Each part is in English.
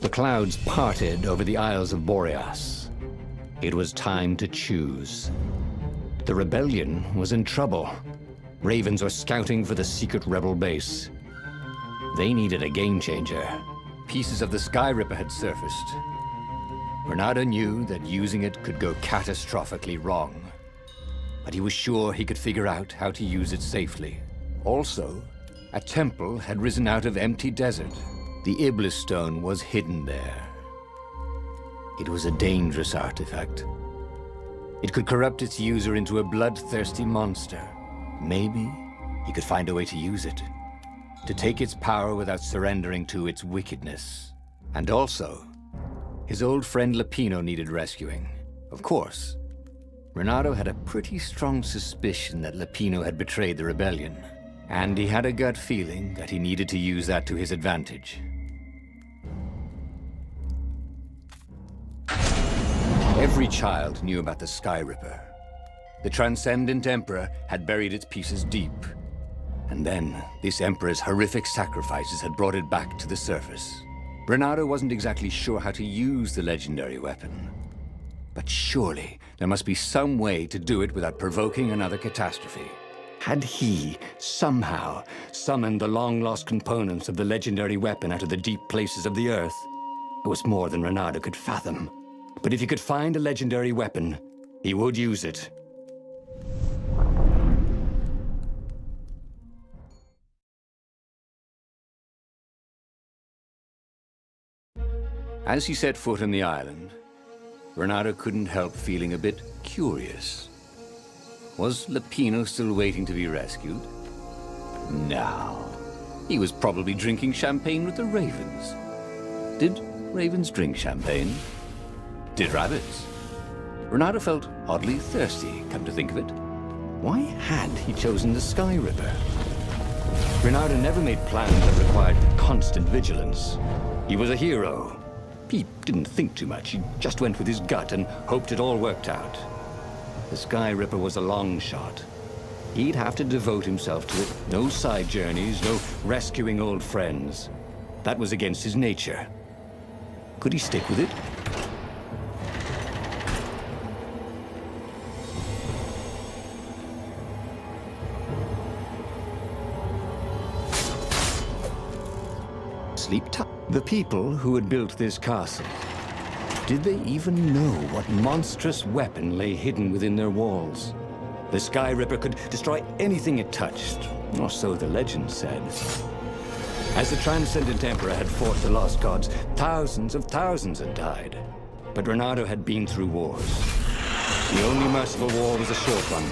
The clouds parted over the Isles of Boreas. It was time to choose. The rebellion was in trouble. Ravens were scouting for the secret rebel base. They needed a game changer. Pieces of the Sky Ripper had surfaced. Bernardo knew that using it could go catastrophically wrong. But he was sure he could figure out how to use it safely. Also, a temple had risen out of empty desert. The Iblis stone was hidden there. It was a dangerous artifact. It could corrupt its user into a bloodthirsty monster. Maybe he could find a way to use it, to take its power without surrendering to its wickedness. And also, his old friend Lupino needed rescuing. Of course, Renato had a pretty strong suspicion that Lupino had betrayed the rebellion, and he had a gut feeling that he needed to use that to his advantage. Every child knew about the Sky Ripper. The Transcendent Emperor had buried its pieces deep. And then, this Emperor's horrific sacrifices had brought it back to the surface. Renato wasn't exactly sure how to use the legendary weapon. But surely, there must be some way to do it without provoking another catastrophe. Had he, somehow, summoned the long-lost components of the legendary weapon out of the deep places of the Earth? It was more than Renato could fathom. But if he could find a legendary weapon, he would use it. As he set foot on the island, Renato couldn't help feeling a bit curious. Was Lupino still waiting to be rescued? No. He was probably drinking champagne with the ravens. Did ravens drink champagne? Did rabbits? Renato felt oddly thirsty, come to think of it. Why had he chosen the Sky Ripper? Renato never made plans that required constant vigilance. He was a hero. He didn't think too much. He just went with his gut and hoped it all worked out. The Sky Ripper was a long shot. He'd have to devote himself to it. No side journeys, no rescuing old friends. That was against his nature. Could he stick with it? Sleep tight. The people who had built this castle, did they even know what monstrous weapon lay hidden within their walls? The Sky Ripper could destroy anything it touched, or so the legend said. As the Transcendent Emperor had fought the Lost Gods, thousands of thousands had died. But Renato had been through wars. The only merciful war was a short one.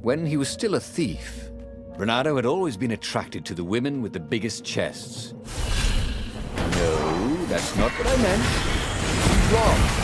When he was still a thief, Renato had always been attracted to the women with the biggest chests. No, that's not what I meant. Wrong.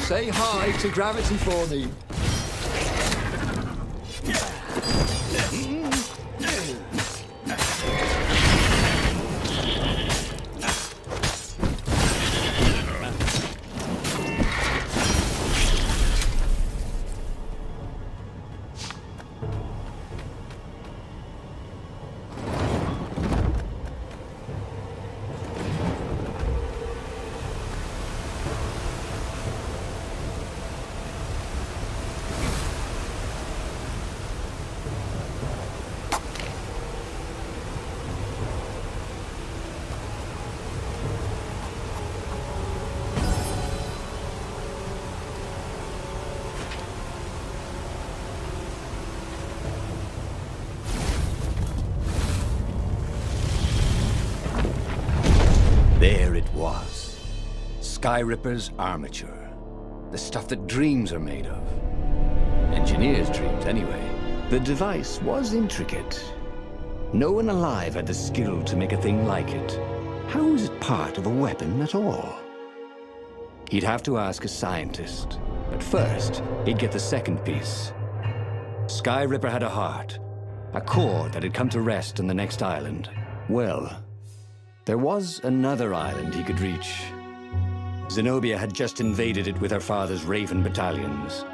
Say hi to gravity for me. Sky Ripper's armature. The stuff that dreams are made of. Engineers' dreams, anyway. The device was intricate. No one alive had the skill to make a thing like it. How was it part of a weapon at all? He'd have to ask a scientist. But first, he'd get the second piece. Sky Ripper had a heart. A core that had come to rest on the next island. Well, there was another island he could reach. Zenobia had just invaded it with her father's Raven battalions.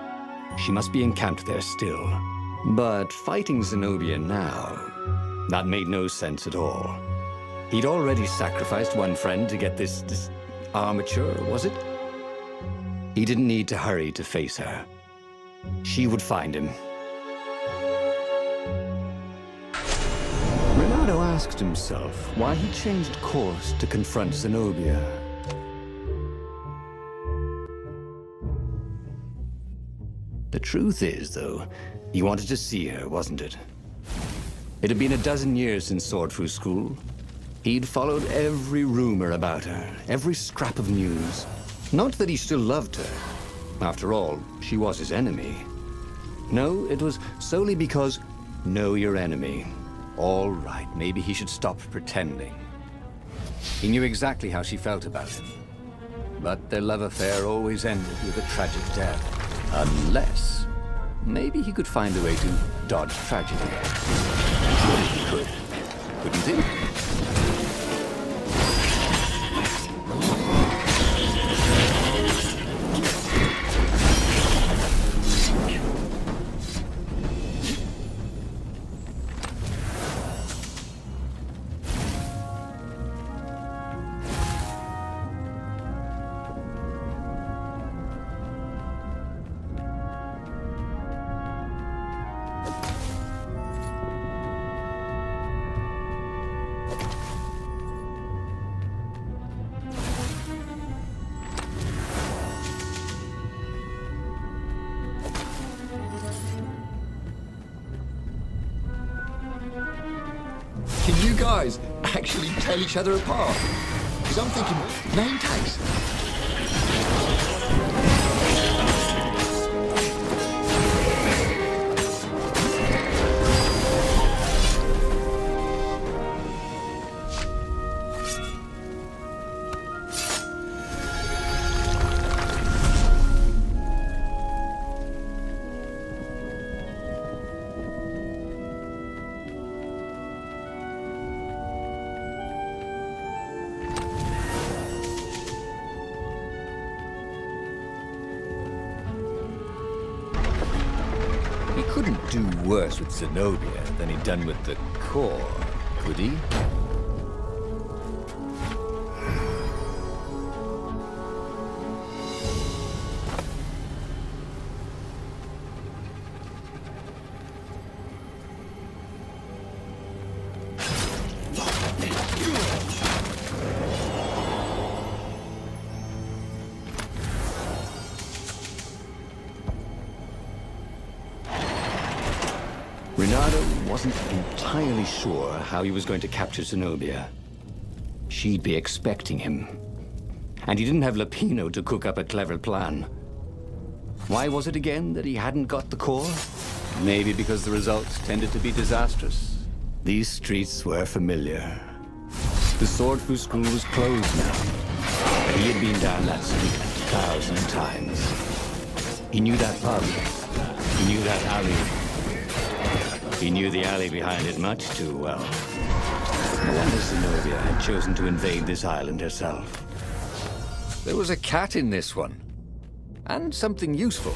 She must be encamped there still. But fighting Zenobia now, that made no sense at all. He'd already sacrificed one friend to get this armature, was it? He didn't need to hurry to face her. She would find him. Renato asked himself why he changed course to confront Zenobia. The truth is, though, he wanted to see her, wasn't it? It had been a dozen years since Swordfu School. He'd followed every rumor about her, every scrap of news. Not that he still loved her. After all, she was his enemy. No, it was solely because, know your enemy. All right, maybe he should stop pretending. He knew exactly how she felt about him. But their love affair always ended with a tragic death. Unless, maybe he could find a way to dodge tragedy. Surely he could, couldn't he? Can you guys actually tell each other apart? Because I'm thinking name tags. He couldn't do worse with Zenobia than he'd done with the core, could he? Renato wasn't entirely sure how he was going to capture Zenobia. She'd be expecting him. And he didn't have Lapino to cook up a clever plan. Why was it again that he hadn't got the core? Maybe because the results tended to be disastrous. These streets were familiar. The Swordfu School was closed now. But he had been down that street 1,000 times. He knew that pub. He knew that alley. He knew the alley behind it much too well. No wonder Zenobia had chosen to invade this island herself. There was a cat in this one. And something useful.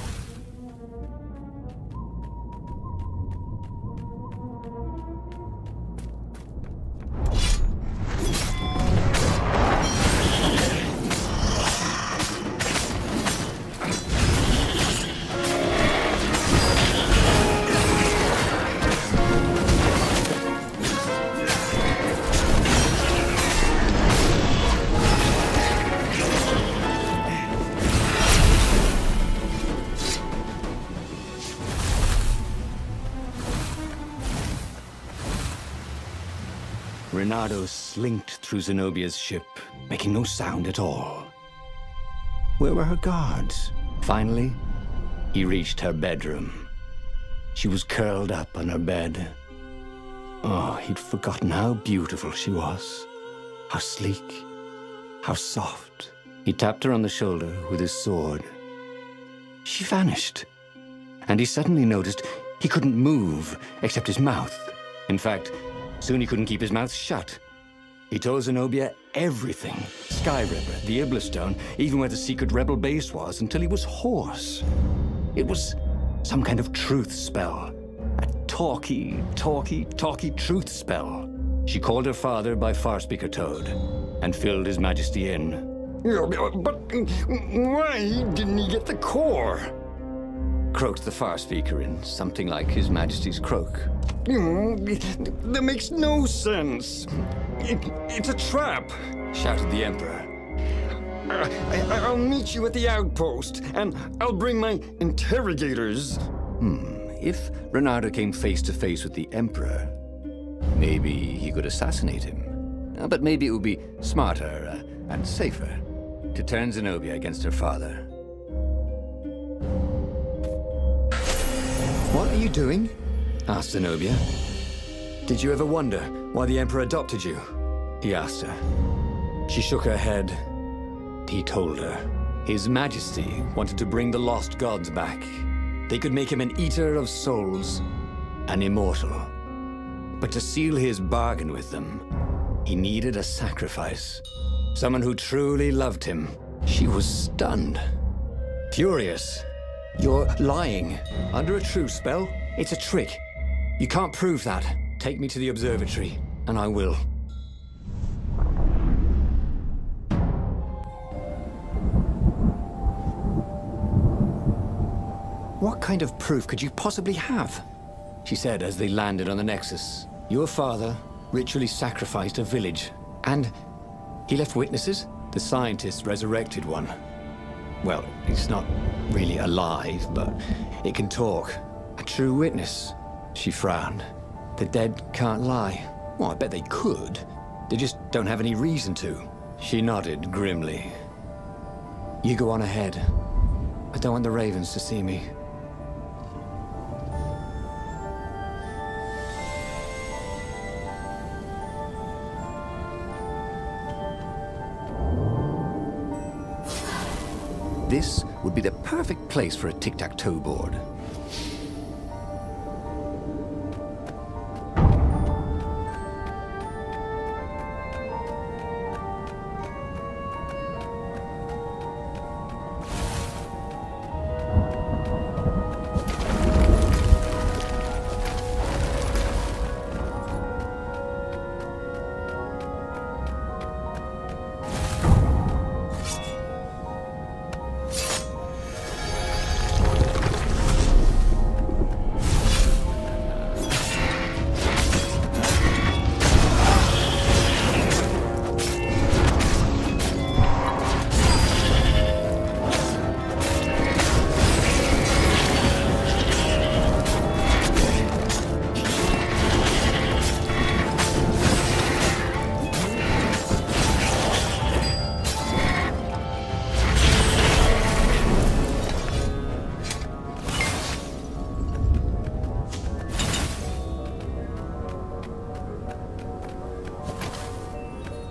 Renato slinked through Zenobia's ship, making no sound at all. Where were her guards? Finally, he reached her bedroom. She was curled up on her bed. Oh, he'd forgotten how beautiful she was. How sleek. How soft. He tapped her on the shoulder with his sword. She vanished. And he suddenly noticed he couldn't move except his mouth. In fact, soon he couldn't keep his mouth shut. He told Zenobia everything. Sky River, the Iblistone, even where the secret rebel base was, until he was hoarse. It was some kind of truth spell. A talky truth spell. She called her father by Farspeaker Toad and filled His Majesty in. But why didn't he get the core? Croaked the Farspeaker in something like His Majesty's croak. That makes no sense. It's a trap, shouted the Emperor. I'll meet you at the outpost, and I'll bring my interrogators. If Renato came face to face with the Emperor, maybe he could assassinate him. But maybe it would be smarter and safer to turn Zenobia against her father. What are you doing? Asked Zenobia. Did you ever wonder why the Emperor adopted you? He asked her. She shook her head. He told her. His Majesty wanted to bring the lost gods back. They could make him an eater of souls, an immortal. But to seal his bargain with them, he needed a sacrifice. Someone who truly loved him. She was stunned. Furious. You're lying. Under a truth spell? It's a trick. You can't prove that. Take me to the observatory, and I will. What kind of proof could you possibly have? She said as they landed on the Nexus. Your father ritually sacrificed a village, and he left witnesses? The scientists resurrected one. Well, it's not really alive, but it can talk. A true witness. She frowned. The dead can't lie. Well, I bet they could. They just don't have any reason to. She nodded grimly. You go on ahead. I don't want the ravens to see me. This would be the perfect place for a tic-tac-toe board.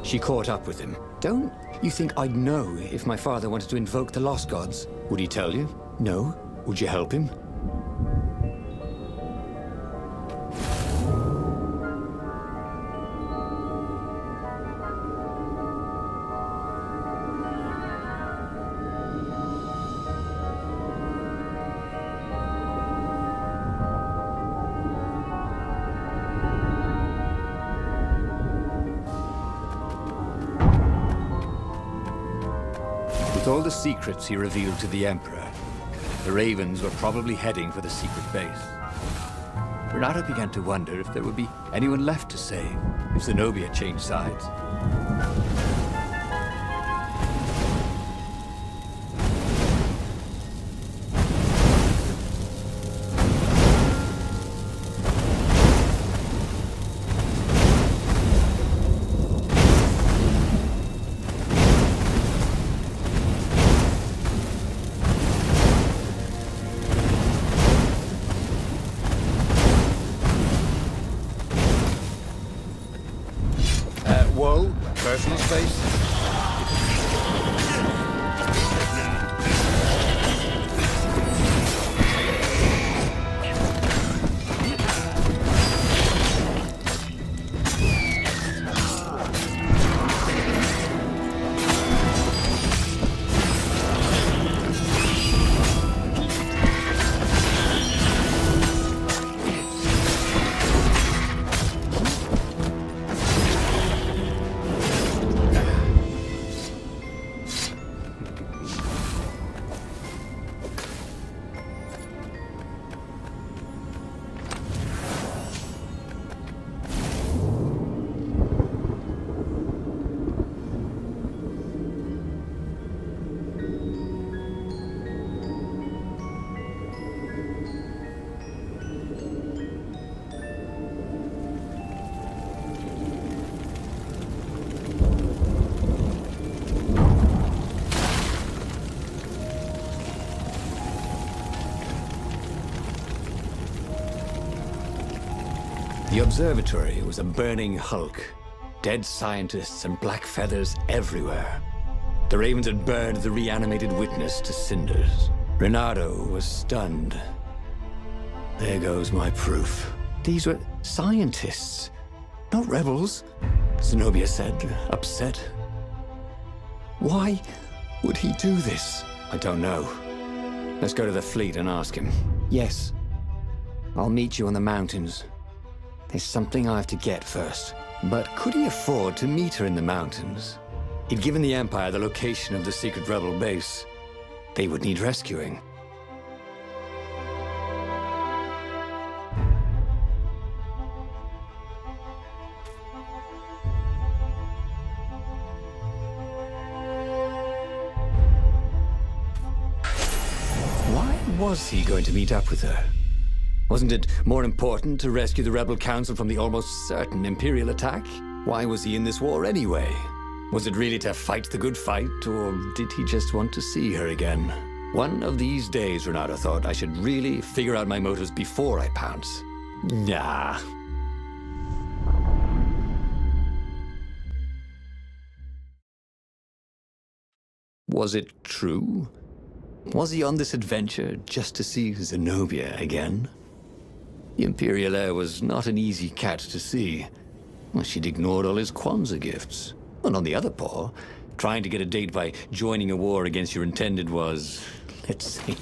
She caught up with him. Don't you think I'd know if my father wanted to invoke the lost gods? Would he tell you? No? Would you help him? With all the secrets he revealed to the Emperor, the Ravens were probably heading for the secret base. Renato began to wonder if there would be anyone left to save if Zenobia changed sides. face. The observatory was a burning hulk. Dead scientists and black feathers everywhere. The ravens had burned the reanimated witness to cinders. Renato was stunned. There goes my proof. These were scientists, not rebels, Zenobia said, upset. Why would he do this? I don't know. Let's go to the fleet and ask him. Yes. I'll meet you on the mountains. There's something I have to get first. But could he afford to meet her in the mountains? He'd given the Empire the location of the secret rebel base. They would need rescuing. Why was he going to meet up with her? Wasn't it more important to rescue the Rebel Council from the almost certain Imperial attack? Why was he in this war anyway? Was it really to fight the good fight, or did he just want to see her again? One of these days, Renato thought, I should really figure out my motives before I pounce. Nah. Was it true? Was he on this adventure just to see Zenobia again? The Imperial heir was not an easy cat to see. Well, she'd ignored all his Kwanzaa gifts. And on the other paw, trying to get a date by joining a war against your intended was, let's say,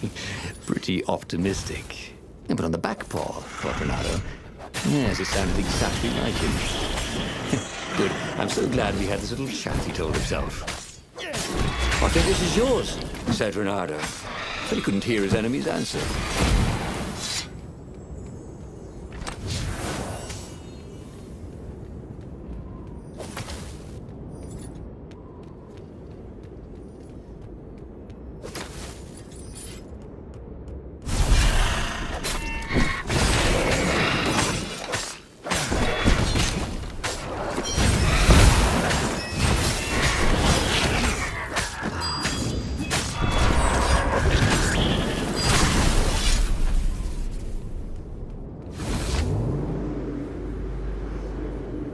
pretty optimistic. But on the back paw, thought Renato, yes, it sounded exactly like him. Good. I'm so glad we had this little chat, he told himself. I think this is yours, said Renato. But he couldn't hear his enemy's answer.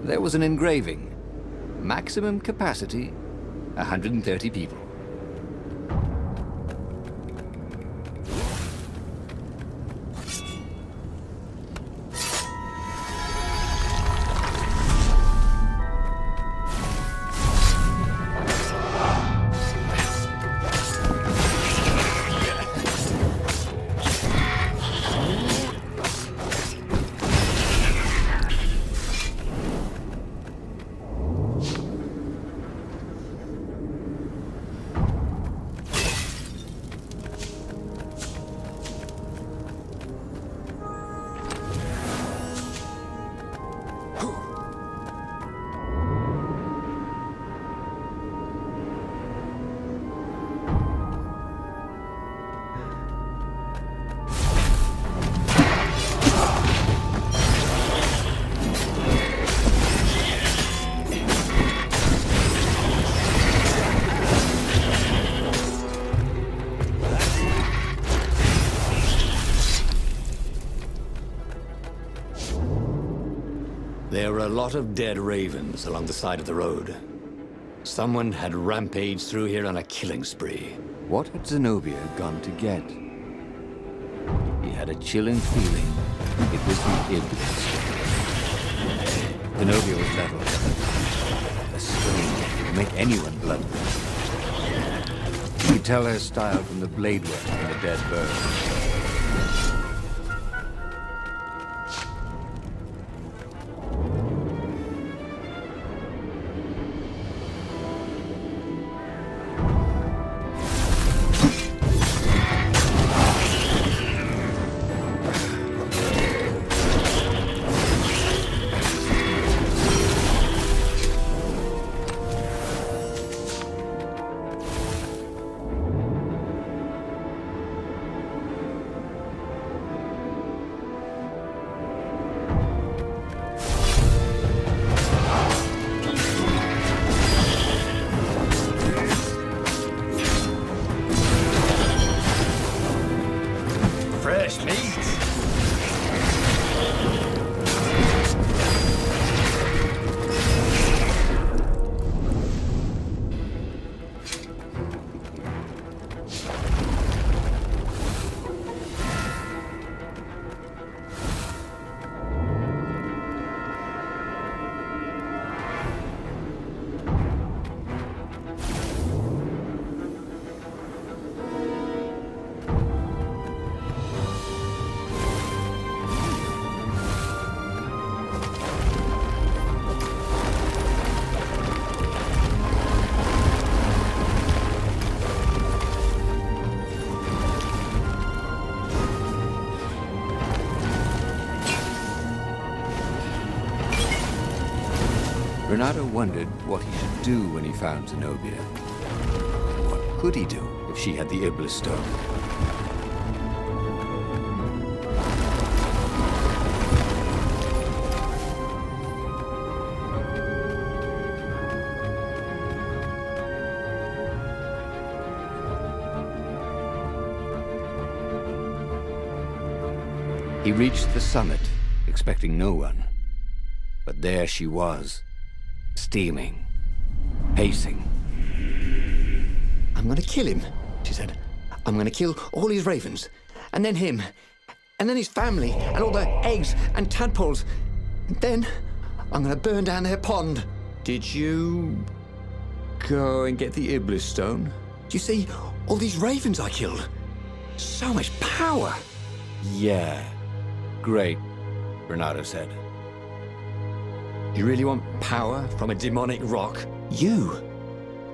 There was an engraving. Maximum capacity, 130 people. There were a lot of dead ravens along the side of the road. Someone had rampaged through here on a killing spree. What had Zenobia gone to get? He had a chilling feeling it was the Iblis. Zenobia was leveled. A stone that could make anyone bloodless. You could tell her style from the blade work in the dead bird. Fresh meat. Renato wondered what he should do when he found Zenobia. What could he do if she had the Iblis stone? He reached the summit, expecting no one. But there she was, steaming, pacing. I'm gonna kill him, she said. I'm gonna kill all his ravens, and then him, and then his family, and all the eggs and tadpoles. And then I'm gonna burn down their pond. Did you go and get the Iblis stone? You see, all these ravens I killed. So much power. Yeah, great, Renato said. You really want power from a demonic rock? You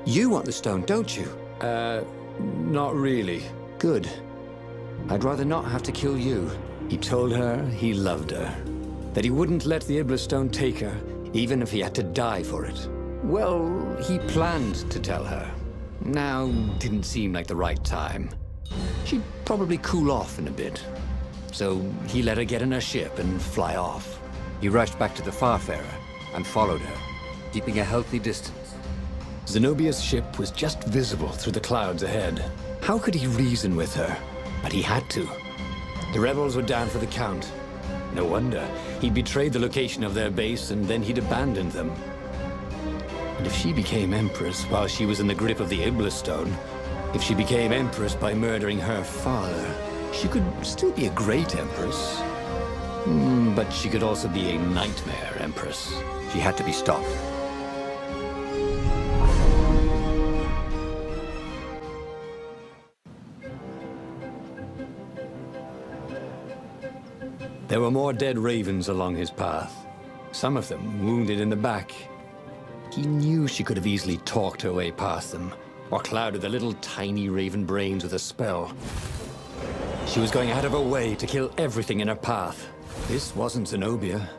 want the stone, don't you? Not really. Good. I'd rather not have to kill you. He told her he loved her. That he wouldn't let the Iblis stone take her, even if he had to die for it. Well, he planned to tell her. Now didn't seem like the right time. She'd probably cool off in a bit. So he let her get in her ship and fly off. He rushed back to the Farfarer and followed her, keeping a healthy distance. Zenobia's ship was just visible through the clouds ahead. How could he reason with her? But he had to. The rebels were down for the count. No wonder. He'd betrayed the location of their base and then he'd abandoned them. And if she became Empress while she was in the grip of the Iblis stone, if she became Empress by murdering her father, she could still be a great Empress. But she could also be a nightmare Empress. She had to be stopped. There were more dead ravens along his path, some of them wounded in the back. He knew she could have easily talked her way past them, or clouded the little tiny raven brains with a spell. She was going out of her way to kill everything in her path. This wasn't Zenobia,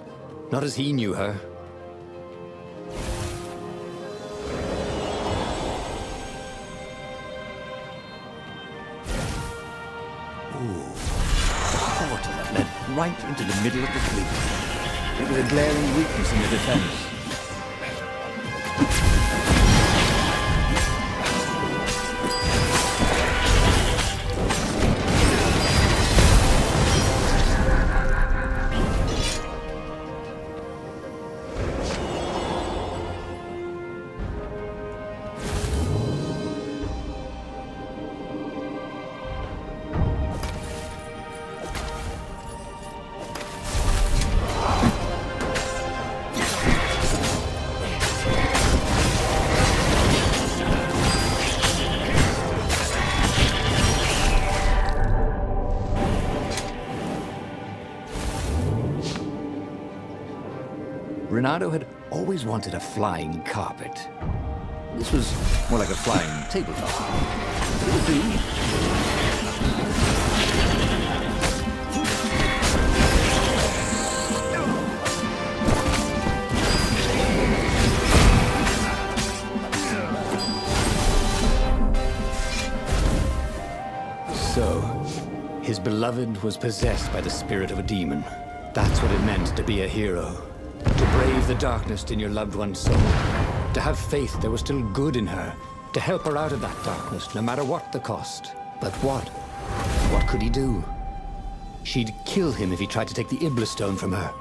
not as he knew her. Portal that led right into the middle of the fleet. It was a glaring weakness in the defense. Renato had always wanted a flying carpet. This was more like a flying tabletop. It would do. So, his beloved was possessed by the spirit of a demon. That's what it meant to be a hero. To brave the darkness in your loved one's soul. To have faith there was still good in her. To help her out of that darkness, no matter what the cost. But what? What could he do? She'd kill him if he tried to take the Iblis stone from her.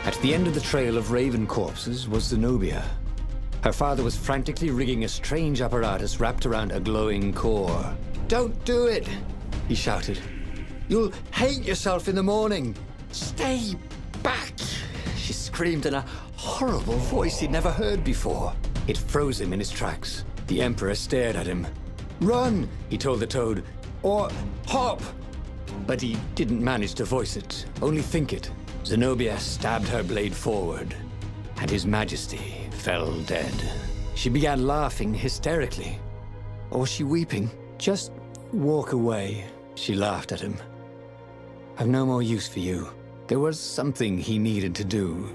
At the end of the trail of raven corpses was Zenobia. Her father was frantically rigging a strange apparatus wrapped around a glowing core. "Don't do it!" he shouted. "You'll hate yourself in the morning! Stay back!" she screamed in a horrible voice he'd never heard before. It froze him in his tracks. The Emperor stared at him. "Run!" he told the toad. "Or hop!" But he didn't manage to voice it, only think it. Zenobia stabbed her blade forward, and His Majesty fell dead. She began laughing hysterically. Or was she weeping? "Just walk away," she laughed at him. "I've no more use for you." There was something he needed to do,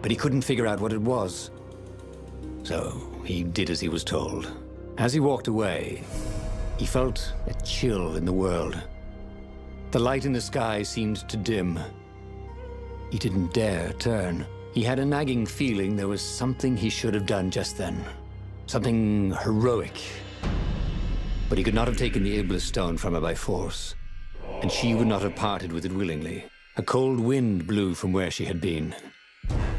but he couldn't figure out what it was. So he did as he was told. As he walked away, he felt a chill in the world. The light in the sky seemed to dim. He didn't dare turn. He had a nagging feeling there was something he should have done just then. Something heroic. But he could not have taken the Iblis stone from her by force, and she would not have parted with it willingly. A cold wind blew from where she had been,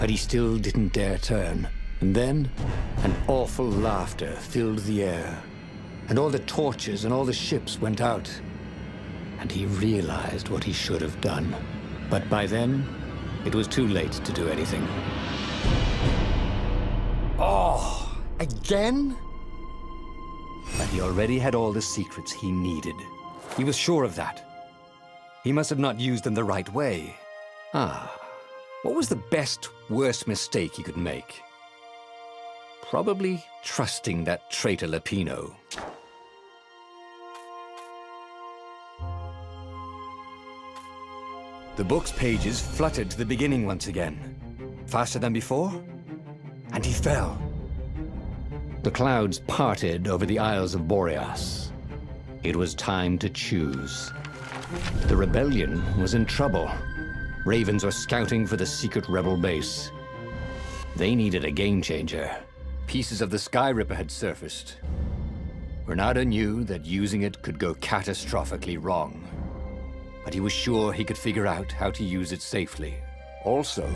but he still didn't dare turn. And then, an awful laughter filled the air, and all the torches and all the ships went out, and he realized what he should have done. But by then, it was too late to do anything. Oh, again? But he already had all the secrets he needed. He was sure of that. He must have not used them the right way. What was the best, worst mistake he could make? Probably trusting that traitor Lapino. The book's pages fluttered to the beginning once again. Faster than before? And he fell. The clouds parted over the Isles of Boreas. It was time to choose. The rebellion was in trouble. Ravens were scouting for the secret rebel base. They needed a game changer. Pieces of the Sky Ripper had surfaced. Renato knew that using it could go catastrophically wrong, but he was sure he could figure out how to use it safely. Also,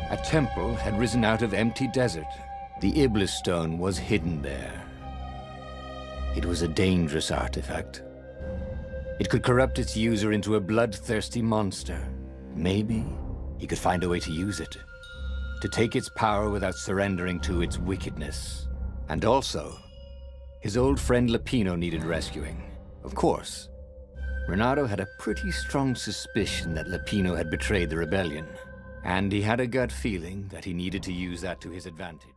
A temple had risen out of empty desert. The Iblis stone was hidden there. It was a dangerous artifact. It could corrupt its user into a bloodthirsty monster. Maybe he could find a way to use it, to take its power without surrendering to its wickedness. And also, his old friend Lupino needed rescuing. Of course, Renato had a pretty strong suspicion that Lupino had betrayed the rebellion, and he had a gut feeling that he needed to use that to his advantage.